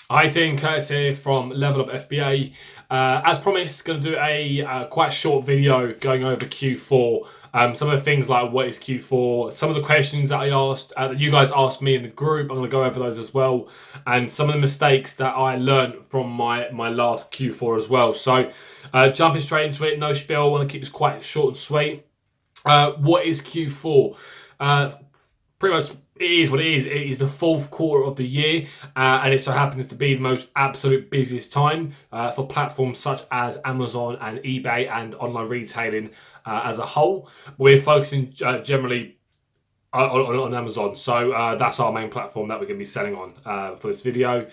Hi team, Curtis here from Level Up FBA. As promised, going to do a quite short video going over Q4. Some of the things like what is Q4, some of the questions that I asked, that you guys asked me in the group, I'm going to go over those as well, and some of the mistakes that I learned from my last Q4 as well. So jumping straight into it, no spiel, I want to keep this quite short and sweet. What is Q4? Pretty much it is what it is. It is the fourth quarter of the year, and it so happens to be the most absolute busiest time for platforms such as Amazon and eBay and online retailing as a whole. We're focusing generally on Amazon, so that's our main platform that we're going to be selling on for this video.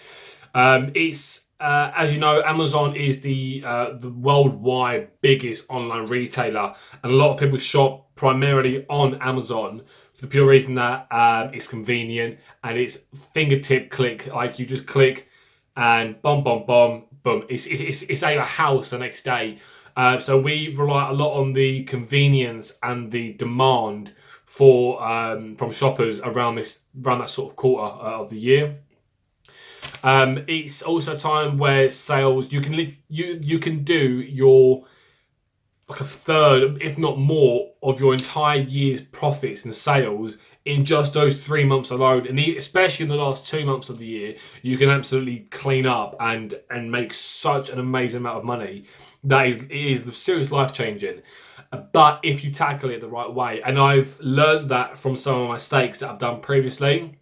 It's as you know, Amazon is the worldwide biggest online retailer, and a lot of people shop primarily on Amazon for the pure reason that it's convenient and it's fingertip click. Like you just click and boom, boom, boom, boom. It's at your house the next day. So we rely a lot on the convenience and the demand for from shoppers around that sort of quarter of the year. It's also a time where sales you can do your like a third, if not more, of your entire year's profits and sales in just those 3 months alone, and especially in the last 2 months of the year, you can absolutely clean up and make such an amazing amount of money. That is serious life changing. But if you tackle it the right way, and I've learned that from some of my mistakes that I've done previously.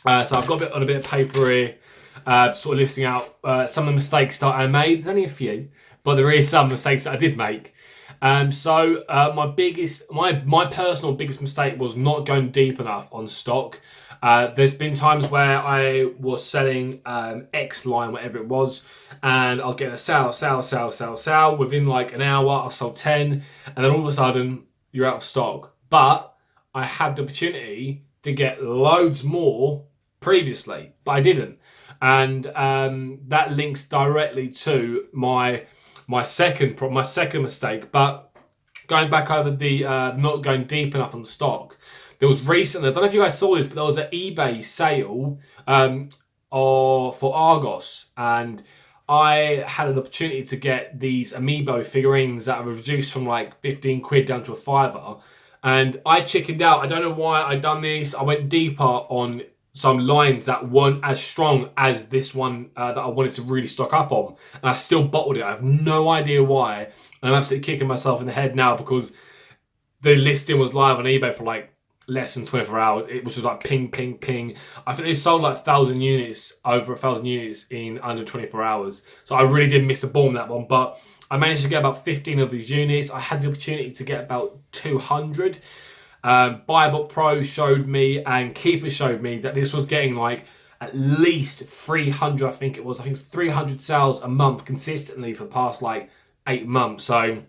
So I've got a bit of paper here, sort of listing out some of the mistakes that I made. There's only a few, but there is some mistakes that I did make. My personal biggest mistake was not going deep enough on stock. There's been times where I was selling X line, whatever it was, and I was getting a sale. Within like an hour, I sold 10, and then all of a sudden, you're out of stock. But I had the opportunity to get loads more previously, but I didn't. And that links directly to my second mistake. But going back over the not going deep enough on stock, there was recently, I don't know if you guys saw this, but there was an eBay sale for Argos, and I had an opportunity to get these amiibo figurines that are reduced from like 15 quid down to a fiver. And I chickened out. I don't know why I done this. I went deeper on some lines that weren't as strong as this one that I wanted to really stock up on, and I still bottled it. I have no idea why, and I'm absolutely kicking myself in the head now because the listing was live on eBay for like less than 24 hours. It was just like ping, ping, ping. I think they sold like 1,000 units, over 1,000 units in under 24 hours. So I really did miss the ball on that one, but I managed to get about 15 of these units. I had the opportunity to get about 200. BuyBot Pro showed me and Keeper showed me that this was getting like at least 300, I think it's 300 sales a month consistently for the past like 8 months. So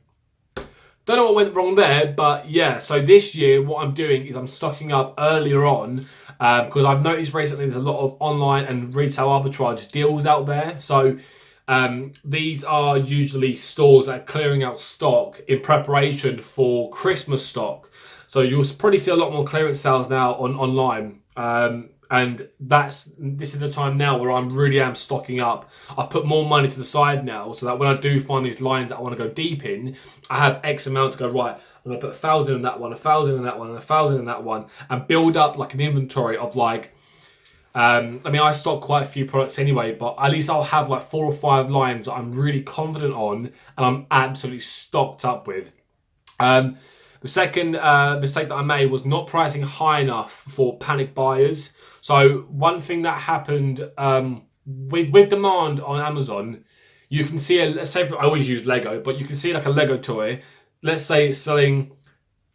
don't know what went wrong there, but yeah. So this year, what I'm doing is I'm stocking up earlier on because I've noticed recently there's a lot of online and retail arbitrage deals out there. So these are usually stores that are clearing out stock in preparation for Christmas stock. So you'll probably see a lot more clearance sales now online. And this is the time now where I'm really am stocking up. I've put more money to the side now so that when I do find these lines that I want to go deep in, I have X amount to go, right, I'm going to put 1,000 in that one, 1,000 in that one, and 1,000 in that one, and build up like an inventory of like, I stock quite a few products anyway, but at least I'll have like 4 or 5 lines that I'm really confident on and I'm absolutely stocked up with. The second mistake that I made was not pricing high enough for panic buyers. So one thing that happened with demand on Amazon, you can see let's say I always use Lego, but you can see like a Lego toy. Let's say it's selling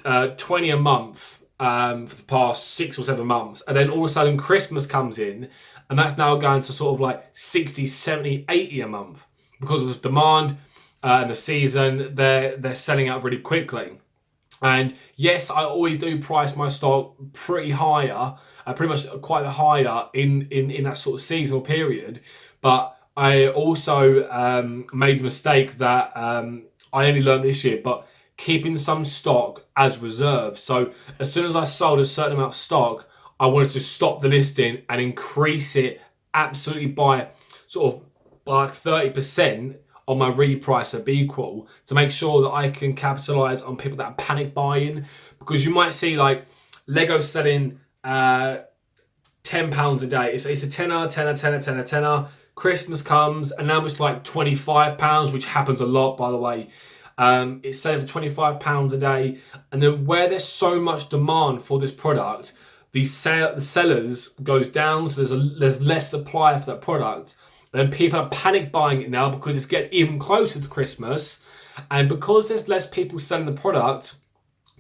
20 a month for the past 6 or 7 months, and then all of a sudden Christmas comes in, and that's now going to sort of like 60, 70, 80 a month because of the demand and the season. They're selling out really quickly. And yes, I always do price my stock pretty higher, pretty much quite higher in that sort of seasonal period. But I also made a mistake that I only learned this year, but keeping some stock as reserve. So as soon as I sold a certain amount of stock, I wanted to stop the listing and increase it absolutely by sort of by 30% on my reprice at B equal to make sure that I can capitalize on people that are panic buying, because you might see like Lego selling £10 a day. It's a tenner. Christmas comes and now it's like £25, which happens a lot, by the way. It's selling for £25 a day, and then where there's so much demand for this product, the sellers goes down, so there's less supply for that product. And people are panic buying it now because it's getting even closer to Christmas. And because there's less people selling the product,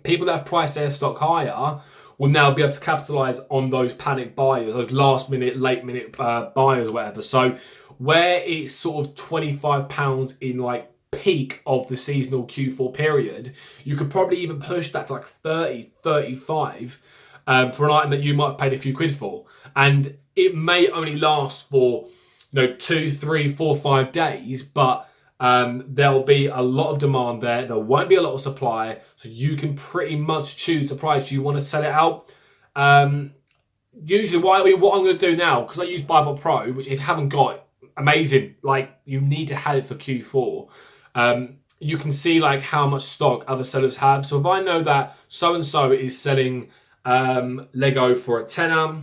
people that have priced their stock higher will now be able to capitalize on those panic buyers, those last minute, late minute buyers, whatever. So where it's sort of £25 in like peak of the seasonal Q4 period, you could probably even push that to like 30, 35 for an item that you might have paid a few quid for. And it may only last for 2, 3, 4, 5 days, but there'll be a lot of demand there. There won't be a lot of supply, so you can pretty much choose the price you want to sell it out. Usually, what I'm going to do now, because I use Buybot Pro, which if you haven't got, amazing. Like, you need to have it for Q4. You can see like how much stock other sellers have. So if I know that so and so is selling Lego for a tenner,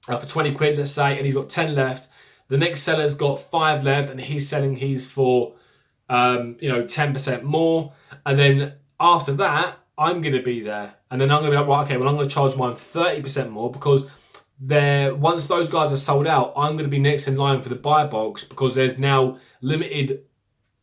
for 20 quid, let's say, and he's got 10 left. The next seller's got 5 left, and he's selling his for 10% more. And then after that, I'm going to be there, and then I'm going to be like, right, okay, well, I'm going to charge mine 30% more, because once those guys are sold out, I'm going to be next in line for the buy box, because there's now limited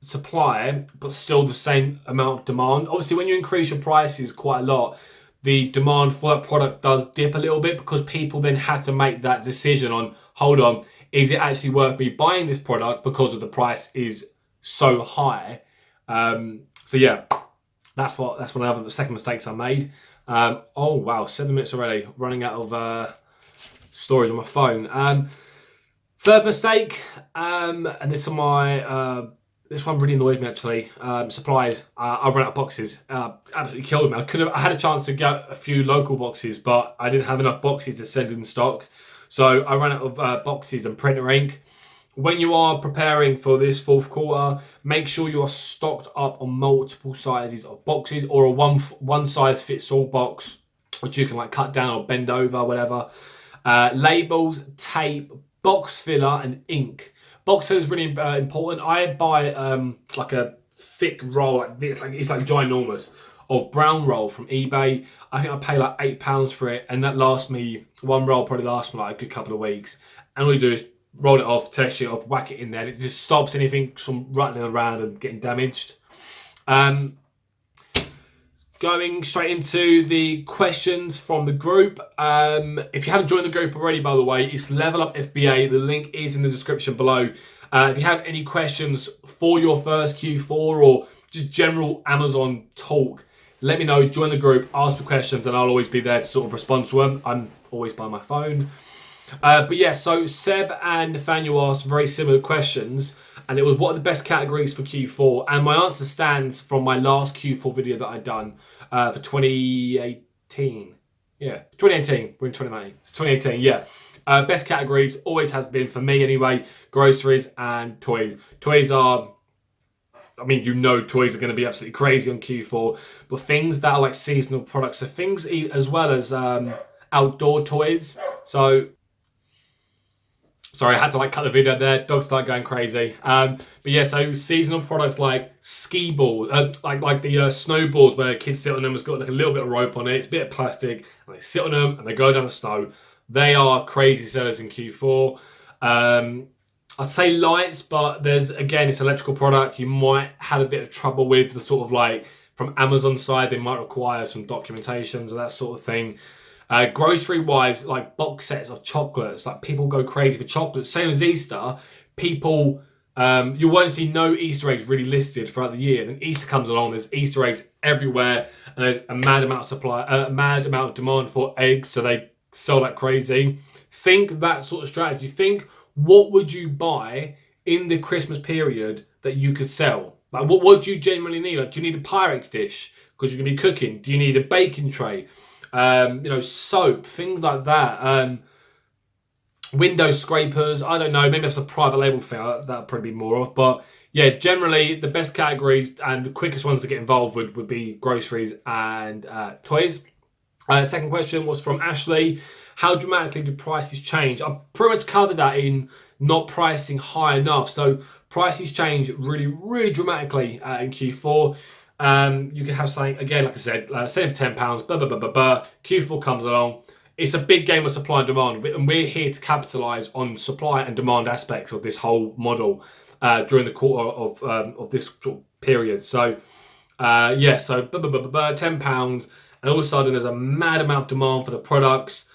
supply, but still the same amount of demand. Obviously, when you increase your prices quite a lot, the demand for that product does dip a little bit, because people then have to make that decision on, hold on, is it actually worth me buying this product because of the price is so high? So yeah, that's one of the second mistakes I made. Oh wow, 7 minutes already, running out of storage on my phone. Third mistake, and this one really annoyed me actually. Supplies. I ran out of boxes. Absolutely killed me. I had a chance to get a few local boxes, but I didn't have enough boxes to send in stock. So I ran out of boxes and printer ink. When you are preparing for this fourth quarter, make sure you are stocked up on multiple sizes of boxes, or a one size fits all box, which you can like cut down or bend over, whatever. Labels, tape, box filler, and ink. Box filler is really important. I buy like a thick roll like this, it's like ginormous, of brown roll from eBay. I think I pay like £8 for it, and that lasts me, one roll probably lasts me like a good couple of weeks. And all you do is roll it off, tear it off, whack it in there. It just stops anything from rattling around and getting damaged. Going straight into the questions from the group. If you haven't joined the group already, by the way, it's Level Up FBA. The link is in the description below. If you have any questions for your first Q4 or just general Amazon talk, let me know, join the group, ask me questions, and I'll always be there to sort of respond to them. I'm always by my phone. But yeah, so Seb and Nathaniel asked very similar questions, and it was, what are the best categories for Q4? And my answer stands from my last Q4 video that I'd done for 2018. Yeah, 2018. We're in 2019. It's 2018, yeah. Best categories always has been, for me anyway, groceries and toys. Toys are, I mean, toys are going to be absolutely crazy on Q4, but things that are like seasonal products, so things as well as outdoor toys. So, sorry, I had to like cut the video there. Dogs start going crazy. But yeah, so seasonal products like ski balls, like the snowballs where kids sit on them. It's got like a little bit of rope on it. It's a bit of plastic, and they sit on them and they go down the snow. They are crazy sellers in Q4. I'd say lights, but it's electrical product. You might have a bit of trouble with the sort of like, from Amazon side, they might require some documentations and that sort of thing. Grocery wise, like box sets of chocolates, like people go crazy for chocolates. Same as Easter, people, you won't see no Easter eggs really listed throughout the year. Then Easter comes along, there's Easter eggs everywhere, and there's a mad amount of supply, a mad amount of demand for eggs, so they sell like crazy. Think that sort of strategy. Think, what would you buy in the Christmas period that you could sell? Like, what do you genuinely need? Like, do you need a Pyrex dish because you're going to be cooking? Do you need a baking tray? Soap, things like that. window scrapers, I don't know, maybe that's a private label thing, that'd probably be more of. But yeah, generally the best categories and the quickest ones to get involved with would be groceries and toys. Second question was from Ashley. How dramatically do prices change? I've pretty much covered that in not pricing high enough. So prices change really, really dramatically in Q4. You can have something, again, like I said, say for £10, blah, blah, blah, blah, blah. Q4 comes along. It's a big game of supply and demand, and we're here to capitalize on supply and demand aspects of this whole model during the quarter of this sort of period. So, yeah, so blah, blah, blah, blah, blah, £10, and all of a sudden there's a mad amount of demand for the products.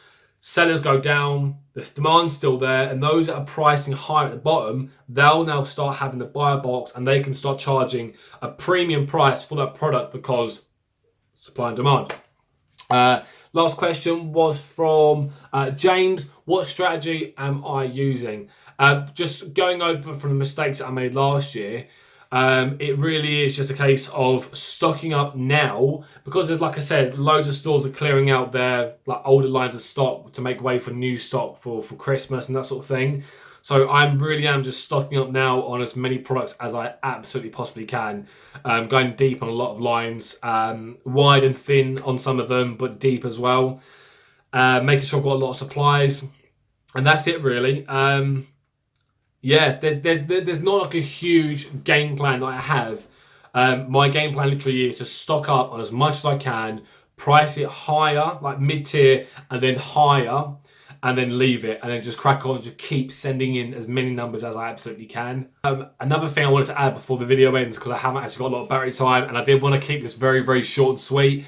Sellers go down, this demand's still there, and those that are pricing higher at the bottom, they'll now start having the buyer box, and they can start charging a premium price for that product because supply and demand. Last question was from James. What strategy am I using? Just going over from the mistakes that I made last year, it really is just a case of stocking up now because, like I said, loads of stores are clearing out their like older lines of stock to make way for new stock for Christmas and that sort of thing. So I really am just stocking up now on as many products as I absolutely possibly can. Going deep on a lot of lines, wide and thin on some of them, but deep as well. Making sure I've got a lot of supplies, and that's it really. Yeah, there's not like a huge game plan that I have. My game plan literally is to stock up on as much as I can, price it higher, like mid-tier, and then higher, and then leave it, and then just crack on and just keep sending in as many numbers as I absolutely can. Another thing I wanted to add before the video ends, because I haven't actually got a lot of battery time, and I did want to keep this very, very short and sweet.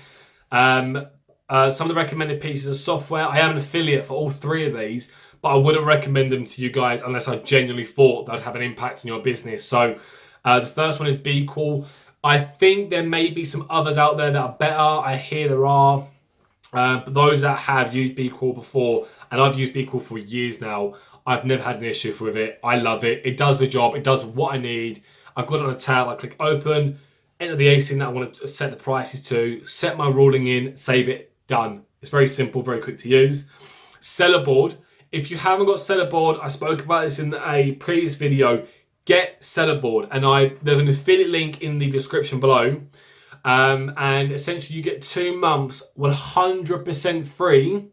Some of the recommended pieces of software, I am an affiliate for all three of these, but I wouldn't recommend them to you guys unless I genuinely thought they'd have an impact on your business. So the first one is BeQual. I think there may be some others out there that are better. I hear there are. But those that have used BeQual before, and I've used BeQual for years now, I've never had an issue with it. I love it. It does the job. It does what I need. I've got it on a tab. I click open, enter the ASIN that I want to set the prices to, set my ruling in, save it, done. It's very simple, very quick to use. Seller board. If you haven't got seller board, I spoke about this in a previous video. Get seller board, and there's an affiliate link in the description below. And essentially you get 2 months 100% free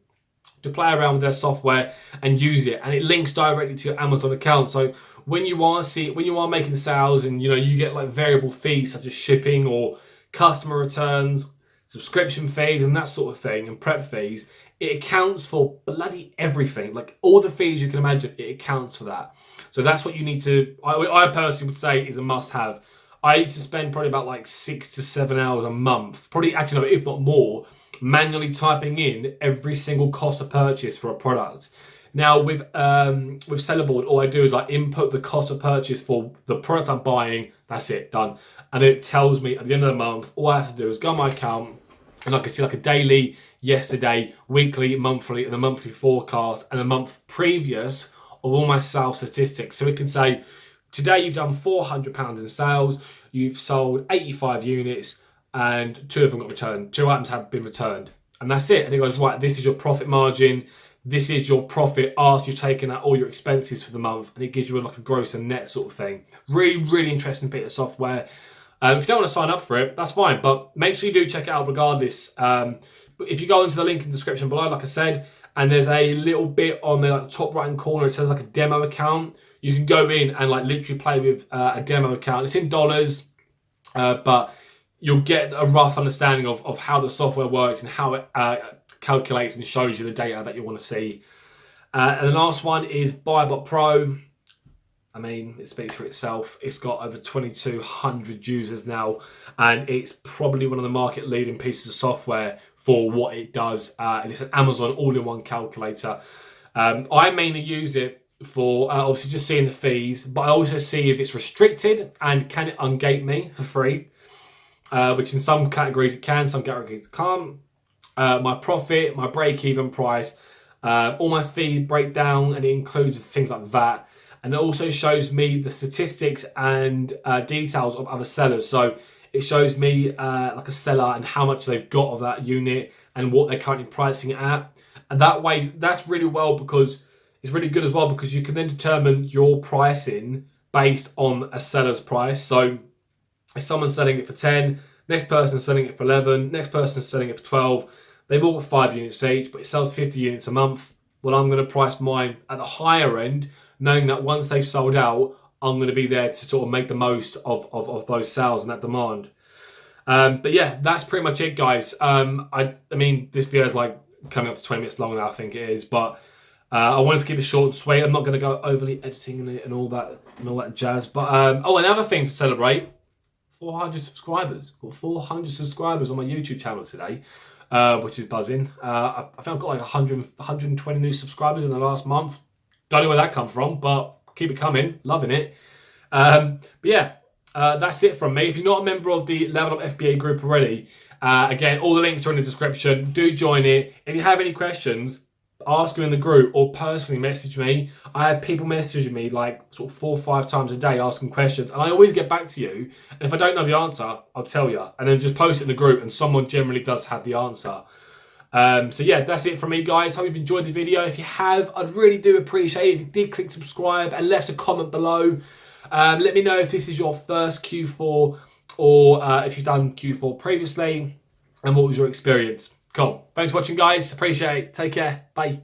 to play around with their software and use it, and it links directly to your Amazon account. So when you are making sales, and you get like variable fees such as shipping or customer returns, subscription fees and that sort of thing, and prep fees, it accounts for bloody everything. Like all the fees you can imagine, it accounts for that. So that's what you need to, I personally would say is a must-have. I used to spend probably about like 6 to 7 hours a month, probably actually no, if not more, manually typing in every single cost of purchase for a product. Now with Sellerboard, all I do is I input the cost of purchase for the product I'm buying. That's it, done. And it tells me at the end of the month, all I have to do is go on my account, and I can see like a daily, yesterday, weekly, monthly, and a monthly forecast, and a month previous of all my sales statistics. So it can say, today you've done £400 in sales, you've sold 85 units, and 2 of them got returned. 2 items have been returned. And that's it. And it goes, right, this is your profit margin. This is your profit after you've taken out all your expenses for the month. And it gives you like a gross and net sort of thing. Really, really interesting bit of software. If you don't want to sign up for it, that's fine. But make sure you do check it out regardless. But if you go into the link in the description below, like I said, and there's a little bit on the like, top right hand corner, it says like a demo account. You can go in and like literally play with a demo account. It's in dollars, but you'll get a rough understanding of how the software works and how it calculates and shows you the data that you want to see. And the last one is BuyBot Pro. I mean, it speaks for itself. It's got over 2,200 users now, and it's probably one of the market leading pieces of software for what it does. And it's an Amazon all-in-one calculator. I mainly use it for obviously just seeing the fees, but I also see if it's restricted and can it ungate me for free, which in some categories it can, some categories it can't. My profit, my break-even price, all my fee breakdown, and it includes things like that. And it also shows me the statistics and details of other sellers. So it shows me like a seller and how much they've got of that unit and what they're currently pricing it at. And that way, that's really well, because is really good as well, because you can then determine your pricing based on a seller's price. So if someone's selling it for 10, next person's selling it for 11, next person's selling it for 12, they've all got 5 units each, but it sells 50 units a month. Well, I'm going to price mine at the higher end, knowing that once they've sold out, I'm going to be there to sort of make the most of those sales and that demand. But yeah, that's pretty much it, guys. I mean, this video is like coming up to 20 minutes long now, I think it is, but I wanted to keep it short and sweet. I'm not going to go overly editing it and all that jazz. But oh, another thing to celebrate: 400 subscribers, or 400 subscribers on my YouTube channel today, which is buzzing. I think I've got like 120 new subscribers in the last month. Don't know where that come from, but keep it coming. Loving it. But yeah, that's it from me. If you're not a member of the Level Up FBA group already, again, all the links are in the description. Do join it. If you have any questions, ask them in the group or personally message me. I have people messaging me like sort of 4 or 5 times a day asking questions, and I always get back to you. And if I don't know the answer, I'll tell you, and then just post it in the group, and someone generally does have the answer. So yeah, that's it from me, guys. Hope you've enjoyed the video. If you have, I'd really do appreciate it if you did click subscribe and left a comment below. Let me know if this is your first Q4, or if you've done Q4 previously, and what was your experience. Cool. Thanks for watching, guys. Appreciate it. Take care. Bye.